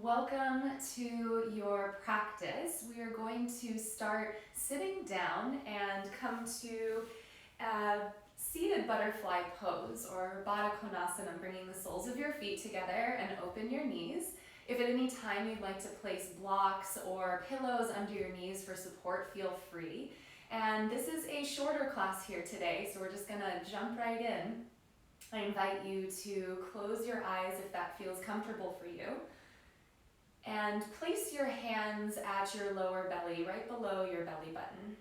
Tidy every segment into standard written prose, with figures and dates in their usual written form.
Welcome to your practice. We are going to start sitting down and come to a seated butterfly pose or Baddha Konasana, bringing the soles of your feet together and open your knees. If at any time you'd like to place blocks or pillows under your knees for support, feel free. And this is a shorter class here today, so we're just gonna jump right in. I invite you to close your eyes if that feels comfortable for you. And place your hands at your lower belly, right below your belly button.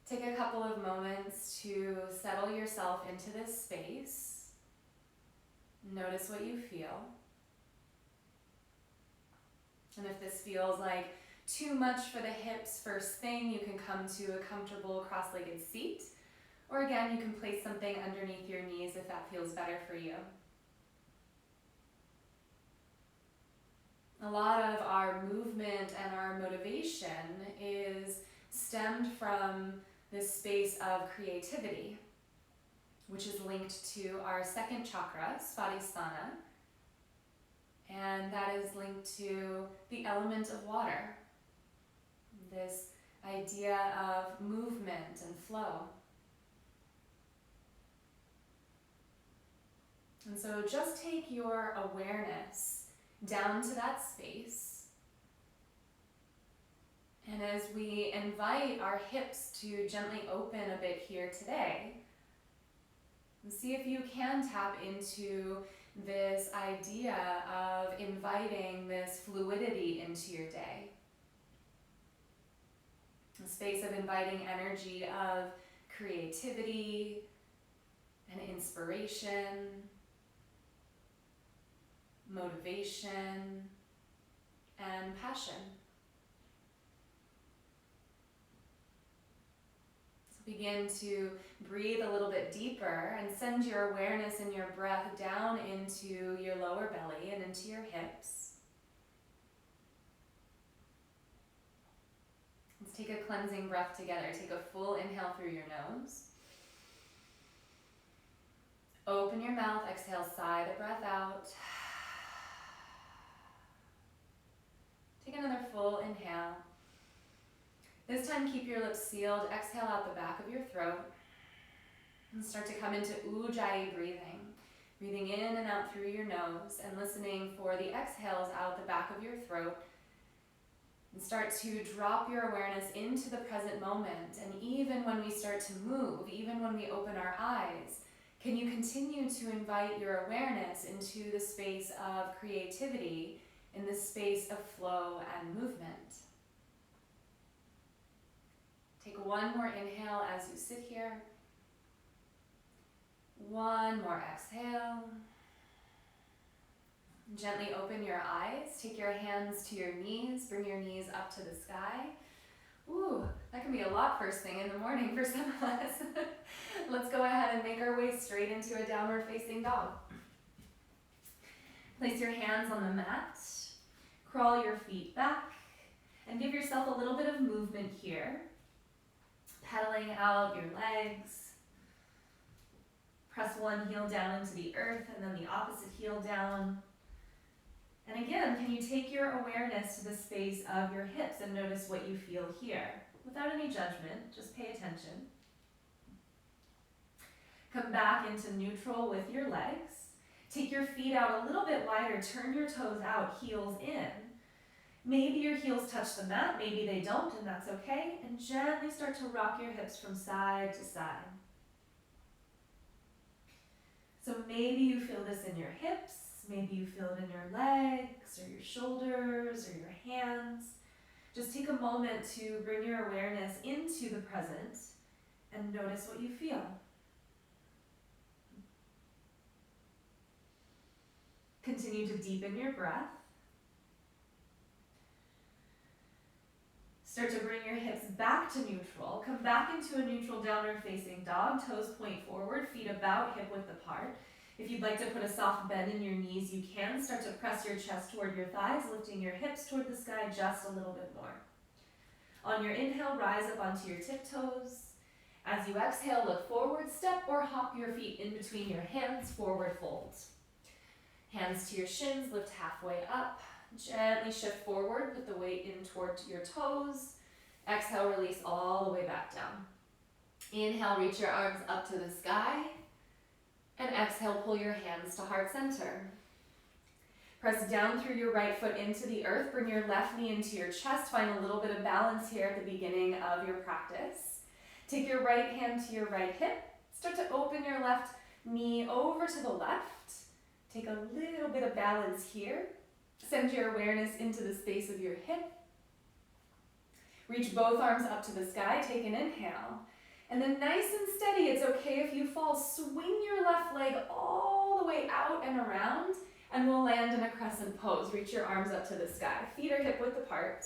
Take a couple of moments to settle yourself into this space. Notice what you feel. And if this feels like too much for the hips first thing, you can come to a comfortable cross-legged seat. Or again, you can place something underneath your knees if that feels better for you. A lot of our movement and our motivation is stemmed from this space of creativity, which is linked to our second chakra, Svadhisthana, and that is linked to the element of water, this idea of movement and flow. And so just take your awareness down to that space. And as we invite our hips to gently open a bit here today, see if you can tap into this idea of inviting this fluidity into your day. A space of inviting energy of creativity and inspiration, motivation, and passion. So begin to breathe a little bit deeper and send your awareness and your breath down into your lower belly and into your hips. Let's take a cleansing breath together. Take a full inhale through your nose. Open your mouth, exhale, sigh the breath out. Take another full inhale. This time keep your lips sealed. Exhale out the back of your throat. And start to come into Ujjayi breathing. Breathing in and out through your nose and listening for the exhales out the back of your throat. And start to drop your awareness into the present moment. And even when we start to move, even when we open our eyes, can you continue to invite your awareness into the space of creativity, in this space of flow and movement? Take one more inhale as you sit here. One more exhale. Gently open your eyes. Take your hands to your knees. Bring your knees up to the sky. Ooh, that can be a lot first thing in the morning for some of us. Let's go ahead and make our way straight into a downward facing dog. Place your hands on the mat. Crawl your feet back and give yourself a little bit of movement here. Pedaling out your legs. Press one heel down into the earth and then the opposite heel down. And again, can you take your awareness to the space of your hips and notice what you feel here? Without any judgment, just pay attention. Come back into neutral with your legs. Take your feet out a little bit wider, turn your toes out, heels in. Maybe your heels touch the mat, maybe they don't, and that's okay. And gently start to rock your hips from side to side. So maybe you feel this in your hips, maybe you feel it in your legs, or your shoulders, or your hands. Just take a moment to bring your awareness into the present and notice what you feel. Continue to deepen your breath. Start to bring your hips back to neutral. Come back into a neutral downward facing dog. Toes point forward, feet about hip width apart. If you'd like to put a soft bend in your knees, you can. Start to press your chest toward your thighs, lifting your hips toward the sky just a little bit more. On your inhale, rise up onto your tiptoes. As you exhale, look forward, step or hop your feet in between your hands, forward fold. Hands to your shins, lift halfway up. Gently shift forward, put the weight in toward your toes. Exhale, release all the way back down. Inhale, reach your arms up to the sky. And exhale, pull your hands to heart center. Press down through your right foot into the earth. Bring your left knee into your chest. Find a little bit of balance here at the beginning of your practice. Take your right hand to your right hip. Start to open your left knee over to the left. Take a little bit of balance here. Send your awareness into the space of your hip. Reach both arms up to the sky. Take an inhale. And then nice and steady, it's okay if you fall. Swing your left leg all the way out and around, and we'll land in a crescent pose. Reach your arms up to the sky. Feet are hip width apart.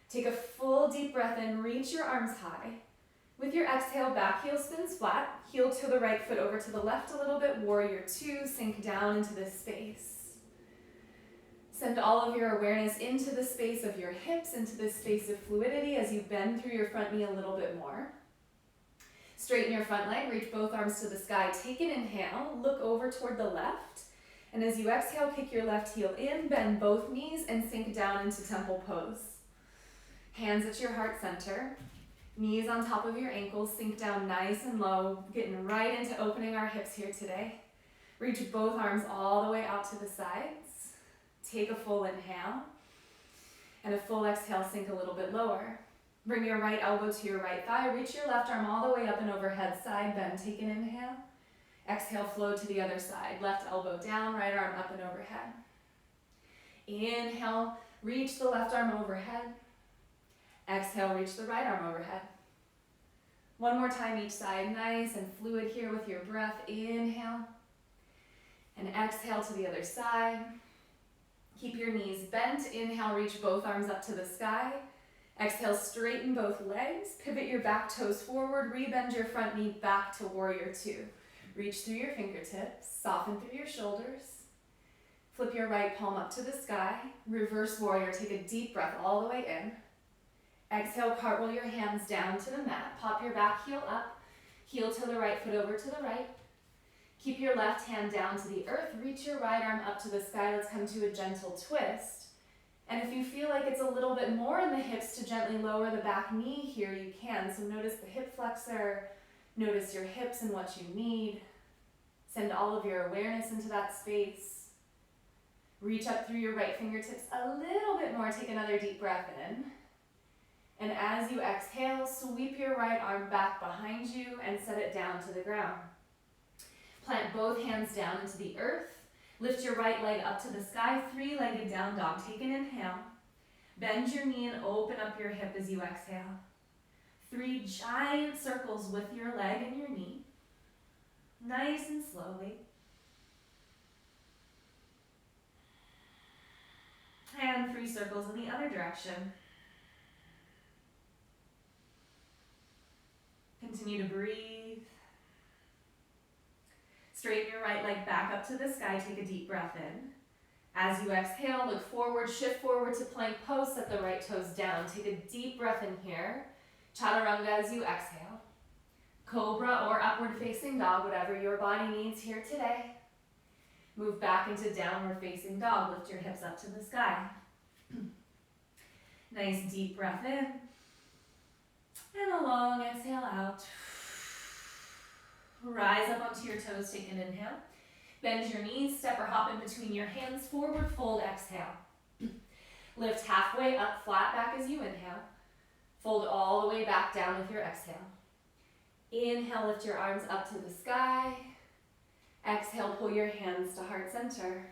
Take a full deep breath in. Reach your arms high. With your exhale, back heel spins flat. Heel to the right, foot over to the left a little bit. Warrior two, sink down into this space. Send all of your awareness into the space of your hips, into this space of fluidity as you bend through your front knee a little bit more. Straighten your front leg, reach both arms to the sky. Take an inhale, look over toward the left. And as you exhale, kick your left heel in, bend both knees, and sink down into temple pose. Hands at your heart center. Knees on top of your ankles, sink down nice and low, getting right into opening our hips here today. Reach both arms all the way out to the sides. Take a full inhale. And a full exhale, sink a little bit lower. Bring your right elbow to your right thigh. Reach your left arm all the way up and overhead. Side bend. Take an inhale. Exhale, flow to the other side. Left elbow down, right arm up and overhead. Inhale, reach the left arm overhead. Exhale, reach the right arm overhead. One more time each side. Nice and fluid here with your breath. Inhale. And exhale to the other side. Keep your knees bent. Inhale, reach both arms up to the sky. Exhale, straighten both legs. Pivot your back toes forward. Rebend your front knee back to warrior two. Reach through your fingertips. Soften through your shoulders. Flip your right palm up to the sky. Reverse warrior. Take a deep breath all the way in. Exhale, cartwheel your hands down to the mat. Pop your back heel up. Heel to the right, foot over to the right. Keep your left hand down to the earth. Reach your right arm up to the sky. Let's come to a gentle twist. And if you feel like it's a little bit more in the hips to gently lower the back knee here, you can. So notice the hip flexor, notice your hips and what you need. Send all of your awareness into that space. Reach up through your right fingertips a little bit more. Take another deep breath in. And as you exhale, sweep your right arm back behind you and set it down to the ground. Plant both hands down into the earth. Lift your right leg up to the sky, three-legged down dog. Take an inhale. Bend your knee and open up your hip as you exhale. 3 giant circles with your leg and your knee. Nice and slowly. And 3 circles in the other direction. Continue to breathe. Straighten your right leg back up to the sky. Take a deep breath in. As you exhale, look forward, shift forward to plank pose. Set the right toes down. Take a deep breath in here. Chaturanga as you exhale. Cobra or upward facing dog, whatever your body needs here today. Move back into downward facing dog. Lift your hips up to the sky. Nice deep breath in. And a long exhale out. Rise up onto your toes, take an inhale. Bend your knees, step or hop in between your hands, forward fold, exhale. Lift halfway up, flat back as you inhale. Fold all the way back down with your exhale. Inhale, lift your arms up to the sky. Exhale, pull your hands to heart center.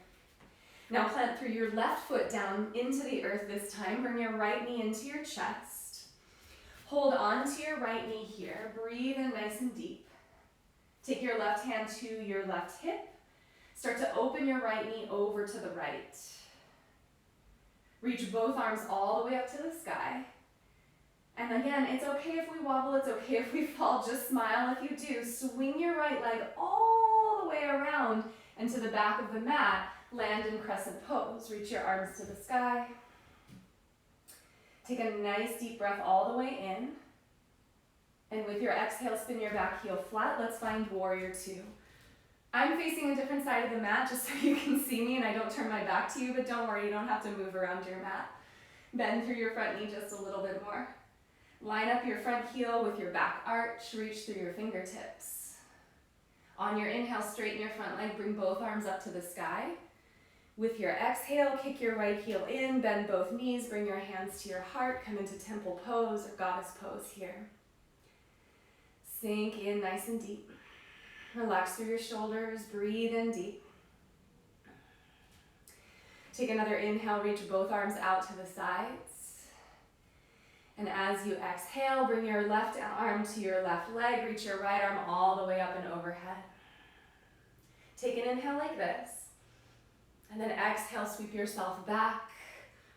Now plant through your left foot down into the earth this time. Bring your right knee into your chest. Hold on to your right knee here. Breathe in nice and deep. Take your left hand to your left hip. Start to open your right knee over to the right. Reach both arms all the way up to the sky. And again, it's okay if we wobble, it's okay if we fall, just smile if you do. Swing your right leg all the way around and to the back of the mat. Land in crescent pose. Reach your arms to the sky. Take a nice deep breath all the way in. And with your exhale, spin your back heel flat. Let's find warrior two. I'm facing a different side of the mat just so you can see me and I don't turn my back to you, but don't worry, you don't have to move around your mat. Bend through your front knee just a little bit more. Line up your front heel with your back arch, reach through your fingertips. On your inhale, straighten your front leg, bring both arms up to the sky. With your exhale, kick your right heel in, bend both knees, bring your hands to your heart, come into temple pose or goddess pose here. Sink in nice and deep. Relax through your shoulders, breathe in deep. Take another inhale, reach both arms out to the sides. And as you exhale, bring your left arm to your left leg, reach your right arm all the way up and overhead. Take an inhale like this. And then exhale, sweep yourself back.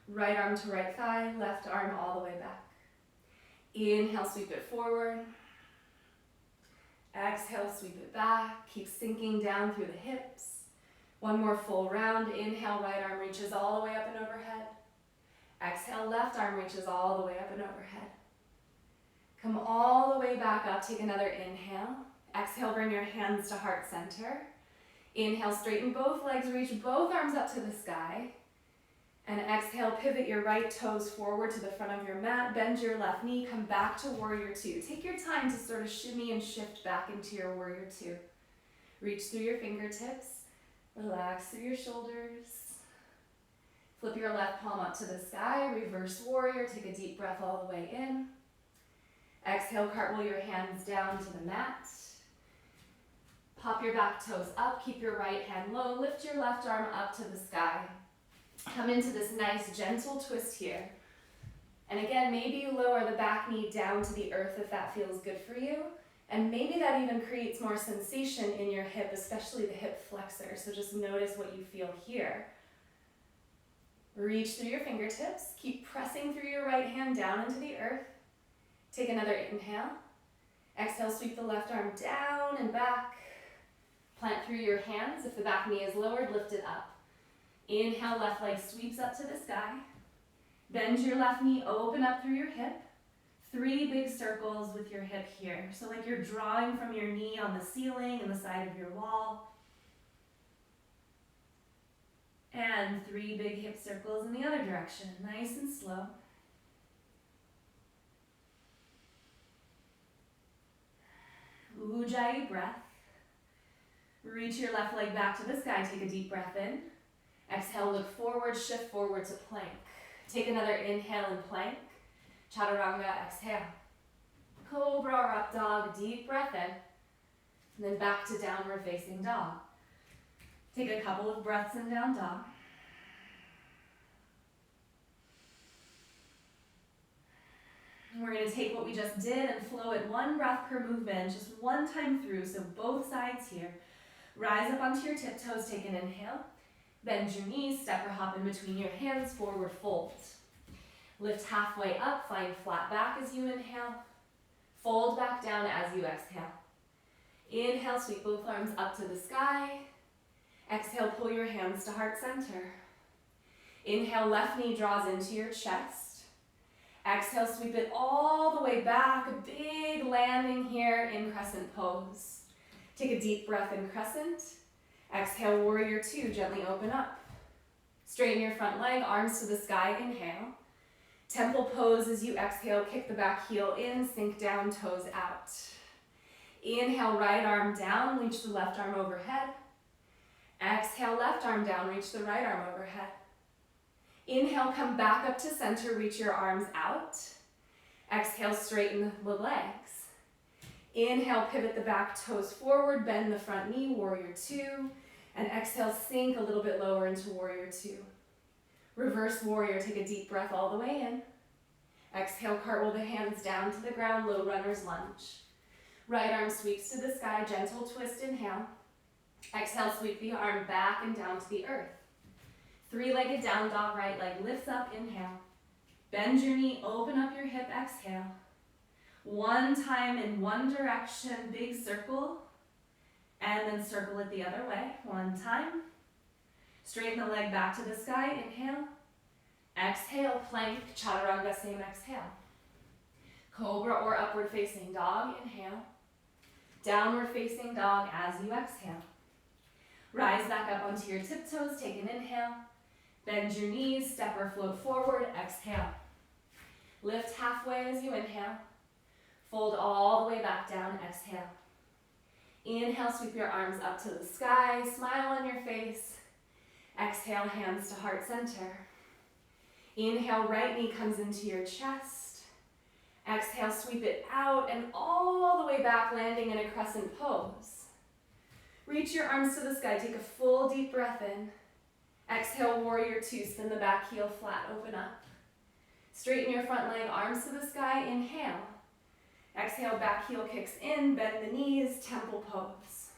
Right arm to right thigh, left arm all the way back. Inhale, sweep it forward. Exhale, sweep it back. Keep sinking down through the hips. One more full round. Inhale, right arm reaches all the way up and overhead. Exhale, left arm reaches all the way up and overhead. Come all the way back up. Take another inhale. Exhale, bring your hands to heart center. Inhale, straighten both legs, reach both arms up to the sky. And exhale, pivot your right toes forward to the front of your mat, bend your left knee, come back to warrior two. Take your time to sort of shimmy and shift back into your warrior two. Reach through your fingertips, relax through your shoulders. Flip your left palm up to the sky, reverse warrior, take a deep breath all the way in. Exhale, cartwheel your hands down to the mat. Pop your back toes up, keep your right hand low, lift your left arm up to the sky. Come into this nice gentle twist here. And again, maybe you lower the back knee down to the earth if that feels good for you. And maybe that even creates more sensation in your hip, especially the hip flexor. So just notice what you feel here. Reach through your fingertips. Keep pressing through your right hand down into the earth. Take another inhale. Exhale, sweep the left arm down and back. Plant through your hands. If the back knee is lowered, lift it up. Inhale, left leg sweeps up to the sky. Bend your left knee, open up through your hip. 3 big circles with your hip here. So like you're drawing from your knee on the ceiling and the side of your wall. And 3 big hip circles in the other direction, nice and slow. Ujjayi breath. Reach your left leg back to the sky, take a deep breath in. Exhale, look forward, shift forward to plank. Take another inhale in plank. Chaturanga, exhale. Cobra or up dog, deep breath in. And then back to downward facing dog. Take a couple of breaths in down dog. And we're going to take what we just did and flow it 1 breath per movement, just 1 time through, so both sides here. Rise up onto your tiptoes, take an inhale. Bend your knees, step or hop in between your hands, forward fold. Lift halfway up, find flat back as you inhale. Fold back down as you exhale. Inhale, sweep both arms up to the sky. Exhale, pull your hands to heart center. Inhale, left knee draws into your chest. Exhale, sweep it all the way back, a big landing here in crescent pose. Take a deep breath in crescent. Exhale, warrior two, gently open up. Straighten your front leg, arms to the sky, inhale. Temple pose as you exhale, kick the back heel in, sink down, toes out. Inhale, right arm down, reach the left arm overhead. Exhale, left arm down, reach the right arm overhead. Inhale, come back up to center, reach your arms out. Exhale, straighten the legs. Inhale, pivot the back toes forward, bend the front knee, warrior two. And exhale, sink a little bit lower into warrior two. Reverse warrior, take a deep breath all the way in. Exhale, cartwheel the hands down to the ground, low runner's lunge. Right arm sweeps to the sky, gentle twist, inhale. Exhale, sweep the arm back and down to the earth. Three-legged down dog, right leg lifts up, inhale. Bend your knee, open up your hip, exhale. One time in one direction, big circle. And then circle it the other way, one time. Straighten the leg back to the sky, inhale. Exhale, plank, chaturanga, same exhale. Cobra or upward facing dog, inhale. Downward facing dog as you exhale. Rise back up onto your tiptoes, take an inhale. Bend your knees, step or float forward, exhale. Lift halfway as you inhale. Fold all the way back down, exhale. Inhale, sweep your arms up to the sky, smile on your face. Exhale, hands to heart center. Inhale, right knee comes into your chest. Exhale, sweep it out and all the way back, landing in a crescent pose. Reach your arms to the sky, take a full deep breath in. Exhale, warrior two, spin the back heel flat, open up. Straighten your front leg, arms to the sky, inhale. Exhale, back heel kicks in, bend the knees, temple pose.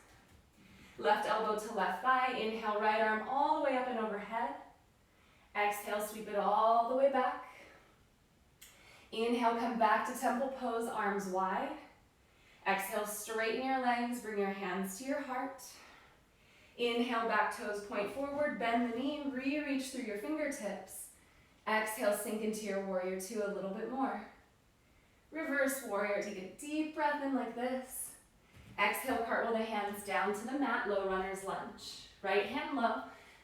Left elbow to left thigh, inhale, right arm all the way up and overhead. Exhale, sweep it all the way back. Inhale, come back to temple pose, arms wide. Exhale, straighten your legs, bring your hands to your heart. Inhale, back toes point forward, bend the knee, re-reach through your fingertips. Exhale, sink into your warrior two a little bit more. Reverse warrior, take a deep breath in like this. Exhale, cartwheel the hands down to the mat, low runner's lunge. Right hand low,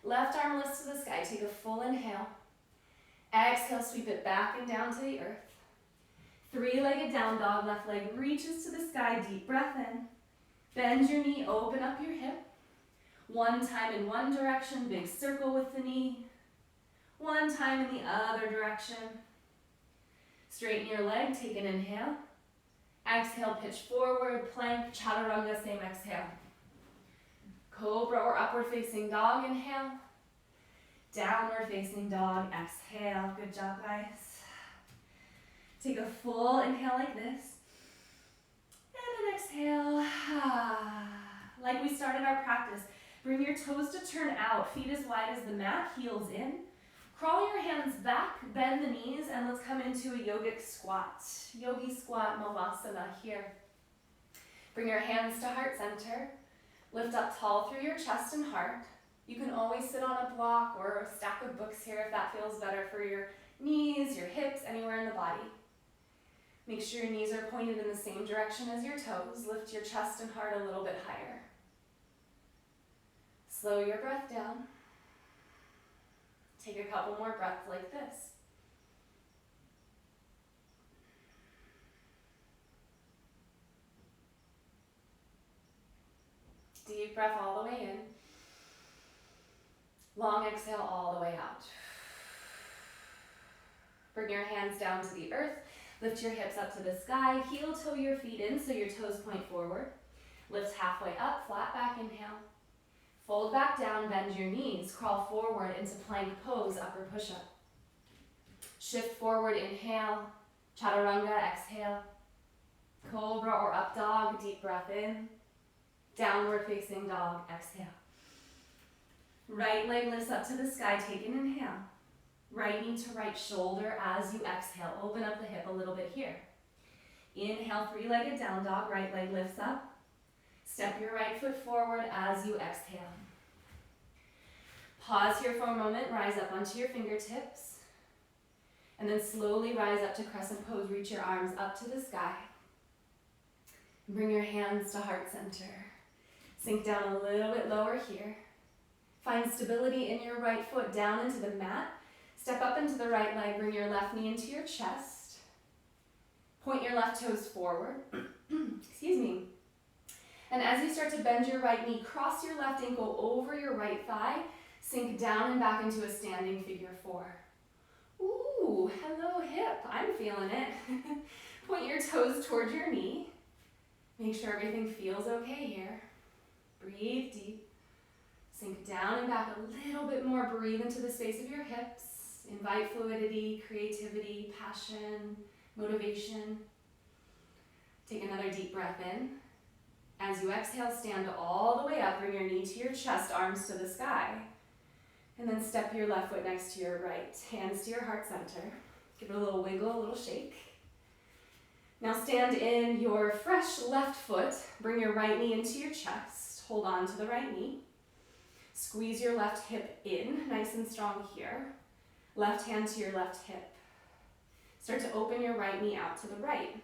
left arm lifts to the sky, take a full inhale. Exhale, sweep it back and down to the earth. Three-legged down dog, left leg reaches to the sky, deep breath in. Bend your knee, open up your hip. One time in one direction, big circle with the knee. One time in the other direction. Straighten your leg, take an inhale. Exhale, pitch forward, plank, chaturanga, same exhale. Cobra or upward facing dog, inhale. Downward facing dog, exhale. Good job, guys. Take a full inhale like this. And an exhale. Like we started our practice, bring your toes to turn out, feet as wide as the mat, heels in. Crawl your hands back, bend the knees, and let's come into a yogic squat. Yogi squat, Malasana here. Bring your hands to heart center. Lift up tall through your chest and heart. You can always sit on a block or a stack of books here if that feels better for your knees, your hips, anywhere in the body. Make sure your knees are pointed in the same direction as your toes. Lift your chest and heart a little bit higher. Slow your breath down. Take a couple more breaths like this. Deep breath all the way in. Long exhale all the way out. Bring your hands down to the earth. Lift your hips up to the sky. Heel toe your feet in so your toes point forward. Lift halfway up, flat back, inhale. Fold back down, bend your knees. Crawl forward into plank pose, upper push-up. Shift forward, inhale. Chaturanga, exhale. Cobra or up dog, deep breath in. Downward facing dog, exhale. Right leg lifts up to the sky, take an inhale. Right knee to right shoulder as you exhale. Open up the hip a little bit here. Inhale, three-legged down dog, right leg lifts up. Step your right foot forward as you exhale. Pause here for a moment, rise up onto your fingertips. And then slowly rise up to crescent pose, reach your arms up to the sky. Bring your hands to heart center. Sink down a little bit lower here. Find stability in your right foot down into the mat. Step up into the right leg, bring your left knee into your chest. Point your left toes forward. Excuse me. And as you start to bend your right knee, cross your left ankle over your right thigh, sink down and back into a standing figure four. Ooh, hello hip, I'm feeling it. Point your toes towards your knee. Make sure everything feels okay here. Breathe deep. Sink down and back a little bit more. Breathe into the space of your hips. Invite fluidity, creativity, passion, motivation. Take another deep breath in. As you exhale, stand all the way up. Bring your knee to your chest, arms to the sky. And then step your left foot next to your right. Hands to your heart center. Give it a little wiggle, a little shake. Now stand in your fresh left foot. Bring your right knee into your chest. Hold on to the right knee. Squeeze your left hip in, nice and strong here. Left hand to your left hip. Start to open your right knee out to the right.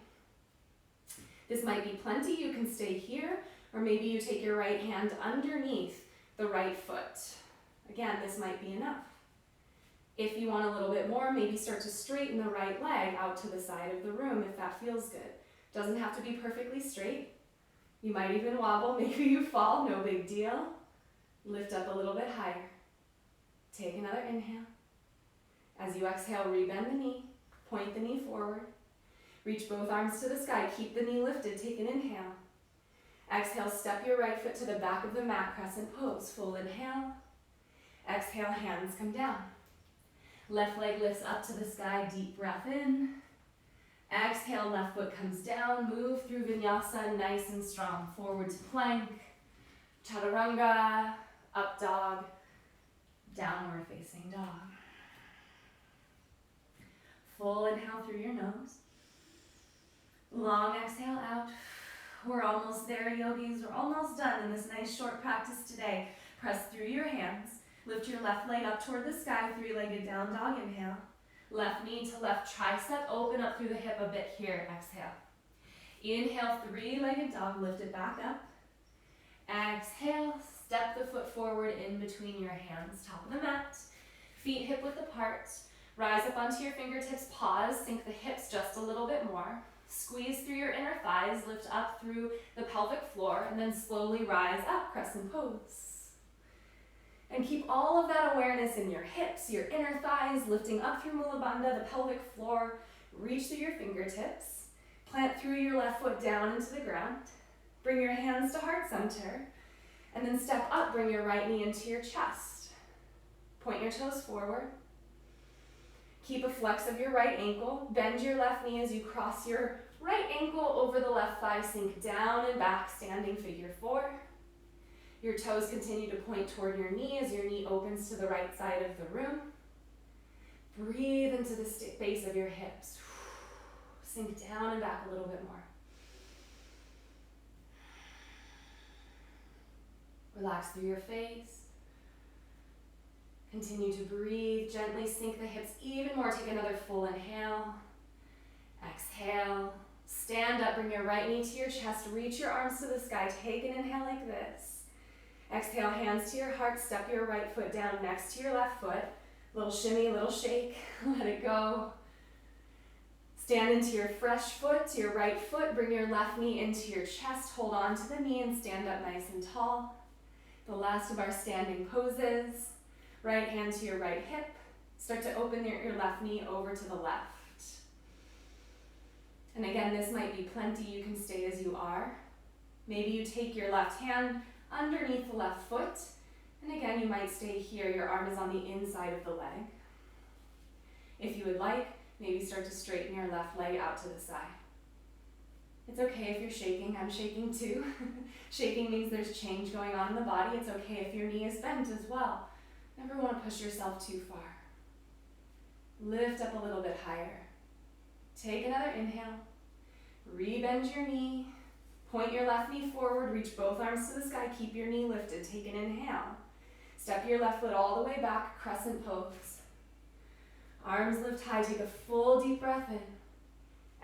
This might be plenty, you can stay here, or maybe you take your right hand underneath the right foot. Again, this might be enough. If you want a little bit more, maybe start to straighten the right leg out to the side of the room if that feels good. Doesn't have to be perfectly straight. You might even wobble, maybe you fall, no big deal. Lift up a little bit higher. Take another inhale. As you exhale, rebend the knee, point the knee forward. Reach both arms to the sky, keep the knee lifted, take an inhale. Exhale, step your right foot to the back of the mat, crescent pose, full inhale. Exhale, hands come down. Left leg lifts up to the sky, deep breath in. Exhale, left foot comes down, move through Vinyasa, nice and strong. Forward to plank, chaturanga, up dog, downward facing dog. Full inhale through your nose. Long exhale out. We're almost there, yogis. We're almost done in this nice short practice today. Press through your hands. Lift your left leg up toward the sky, three-legged down dog, inhale. Left knee to left tricep, open up through the hip a bit here, exhale. Inhale, three-legged dog, lift it back up. Exhale, step the foot forward in between your hands, top of the mat. Feet hip-width apart. Rise up onto your fingertips, pause, sink the hips just a little bit more. Squeeze through your inner thighs, lift up through the pelvic floor, and then slowly rise up, crescent pose. And keep all of that awareness in your hips, your inner thighs, lifting up through Mula Bandha, the pelvic floor. Reach through your fingertips. Plant through your left foot down into the ground. Bring your hands to heart center. And then step up, bring your right knee into your chest. Point your toes forward. Keep a flex of your right ankle. Bend your left knee as you cross your right ankle over the left thigh. Sink down and back, standing figure four. Your toes continue to point toward your knee as your knee opens to the right side of the room. Breathe into the base of your hips. Sink down and back a little bit more. Relax through your face. Continue to breathe. Gently sink the hips even more. Take another full inhale. Exhale. Stand up. Bring your right knee to your chest. Reach your arms to the sky. Take an inhale like this. Exhale, hands to your heart. Step your right foot down next to your left foot. Little shimmy, little shake. Let it go. Stand into your fresh foot, to your right foot. Bring your left knee into your chest. Hold on to the knee and stand up nice and tall. The last of our standing poses. Right hand to your right hip. Start to open your left knee over to the left. And again, this might be plenty. You can stay as you are. Maybe you take your left hand underneath the left foot. And again, you might stay here. Your arm is on the inside of the leg. If you would like, maybe start to straighten your left leg out to the side. It's okay if you're shaking. I'm shaking too. Shaking means there's change going on in the body. It's okay if your knee is bent as well. Never want to push yourself too far. Lift up a little bit higher. Take another inhale. Rebend your knee. Point your left knee forward. Reach both arms to the sky. Keep your knee lifted. Take an inhale. Step your left foot all the way back. Crescent pose. Arms lift high. Take a full deep breath in.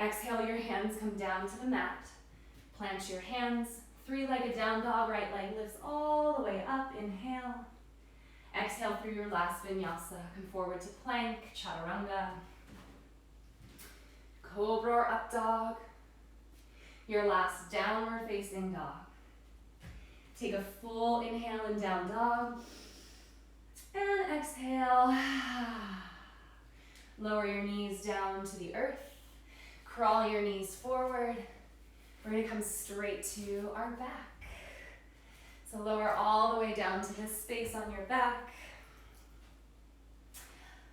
Exhale, your hands come down to the mat. Plant your hands. Three-legged down dog. Right leg lifts all the way up. Inhale. Exhale through your last vinyasa. Come forward to plank, chaturanga. Cobra or up dog. Your last downward facing dog. Take a full inhale in down dog. And exhale. Lower your knees down to the earth. Crawl your knees forward. We're going to come straight to our back. So lower all the way down to this space on your back.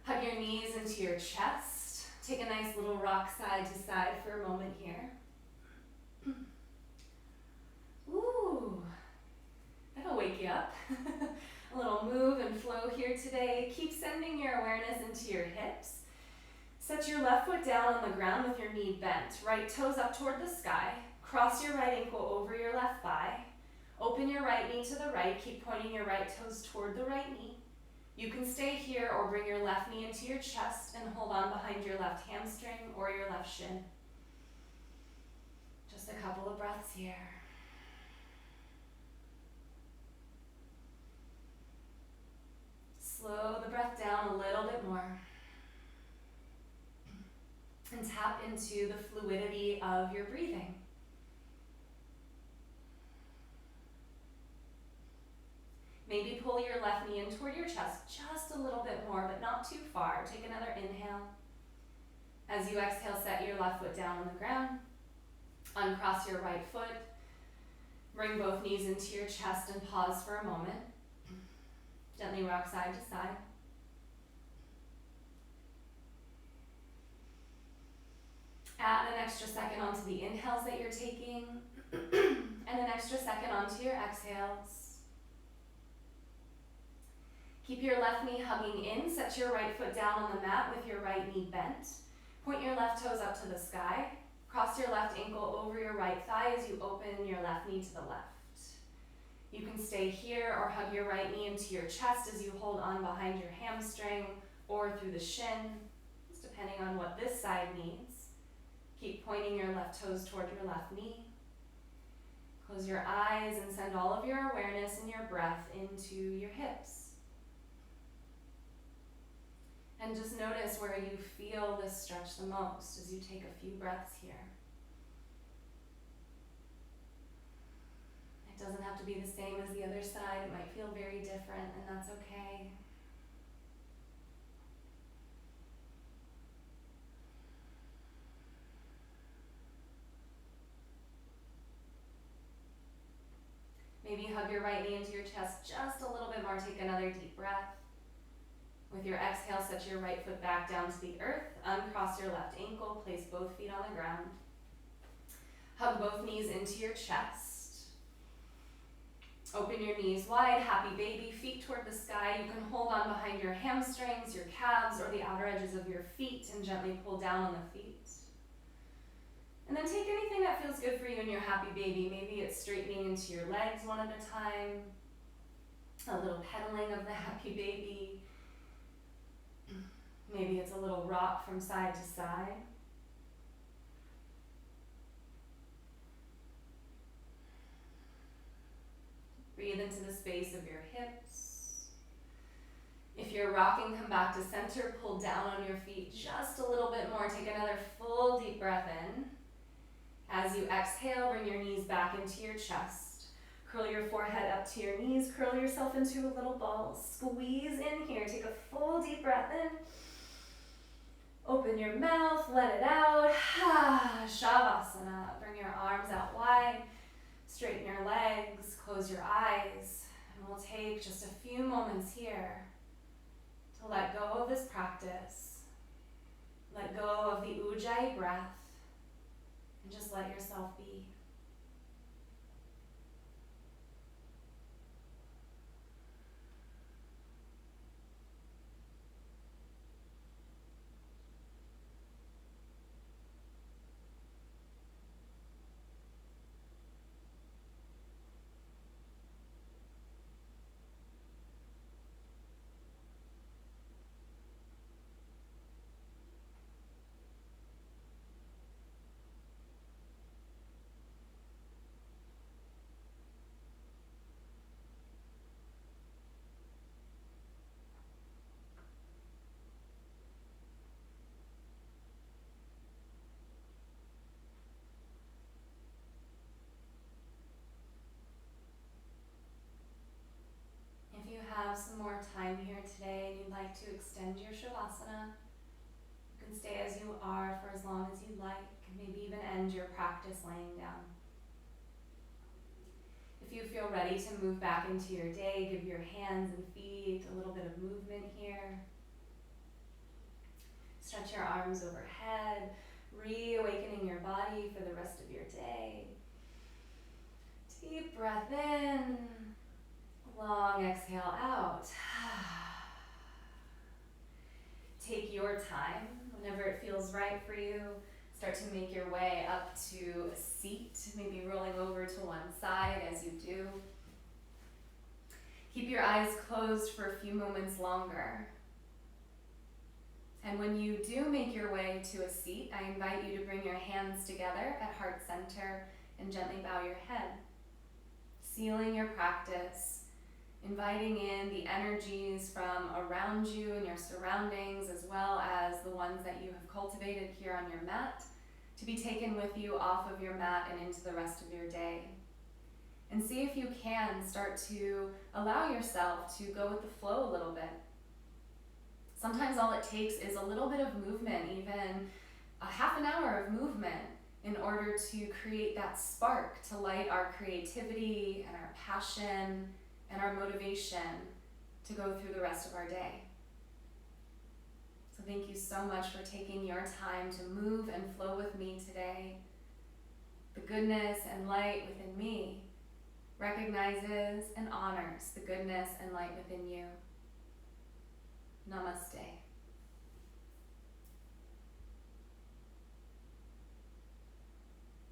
Hug your knees into your chest. Take a nice little rock side to side for a moment here. Ooh, that'll wake you up. A little move and flow here today. Keep sending your awareness into your hips. Set your left foot down on the ground with your knee bent. Right toes up toward the sky. Cross your right ankle over your left thigh. Open your right knee to the right. Keep pointing your right toes toward the right knee. You can stay here or bring your left knee into your chest and hold on behind your left hamstring or your left shin. Just a couple of breaths here. Slow the breath down a little bit more. And tap into the fluidity of your breathing. Maybe pull your left knee in toward your chest just a little bit more, but not too far. Take another inhale. As you exhale, set your left foot down on the ground. Uncross your right foot. Bring both knees into your chest and pause for a moment. Gently rock side to side. Add an extra second onto the inhales that you're taking, and an extra second onto your exhales. Keep your left knee hugging in. Set your right foot down on the mat with your right knee bent. Point your left toes up to the sky. Cross your left ankle over your right thigh as you open your left knee to the left. You can stay here or hug your right knee into your chest as you hold on behind your hamstring or through the shin, just depending on what this side needs. Keep pointing your left toes toward your left knee. Close your eyes and send all of your awareness and your breath into your hips. And just notice where you feel this stretch the most as you take a few breaths here. It doesn't have to be the same as the other side. It might feel very different, and that's okay. Maybe hug your right knee into your chest just a little bit more. Take another deep breath. With your exhale, set your right foot back down to the earth. Uncross your left ankle. Place both feet on the ground. Hug both knees into your chest. Open your knees wide. Happy baby. Feet toward the sky. You can hold on behind your hamstrings, your calves, or the outer edges of your feet and gently pull down on the feet. And then take anything that feels good for you in your happy baby. Maybe it's straightening into your legs one at a time. A little pedaling of the happy baby. Maybe it's a little rock from side to side. Breathe into the space of your hips. If you're rocking, come back to center. Pull down on your feet just a little bit more. Take another full deep breath in. As you exhale, bring your knees back into your chest. Curl your forehead up to your knees. Curl yourself into a little ball. Squeeze in here. Take a full deep breath in. Open your mouth. Let it out. Shavasana. Bring your arms out wide. Straighten your legs. Close your eyes. And we'll take just a few moments here to let go of this practice. Let go of the Ujjayi breath. And just let yourself be. If you have some more time here today and you'd like to extend your Shavasana, you can stay as you are for as long as you'd like, and maybe even end your practice laying down. If you feel ready to move back into your day, give your hands and feet a little bit of movement here. Stretch your arms overhead, reawakening your body for the rest of your day. Deep breath in. Long exhale out. Take your time, whenever it feels right for you. Start to make your way up to a seat, maybe rolling over to one side as you do. Keep your eyes closed for a few moments longer. And when you do make your way to a seat, I invite you to bring your hands together at heart center and gently bow your head, sealing your practice inviting in the energies from around you and your surroundings, as well as the ones that you have cultivated here on your mat, to be taken with you off of your mat and into the rest of your day. And see if you can start to allow yourself to go with the flow a little bit. Sometimes all it takes is a little bit of movement, even a half an hour of movement, in order to create that spark to light our creativity and our passion and our motivation to go through the rest of our day. So thank you so much for taking your time to move and flow with me today. The goodness and light within me recognizes and honors the goodness and light within you. Namaste.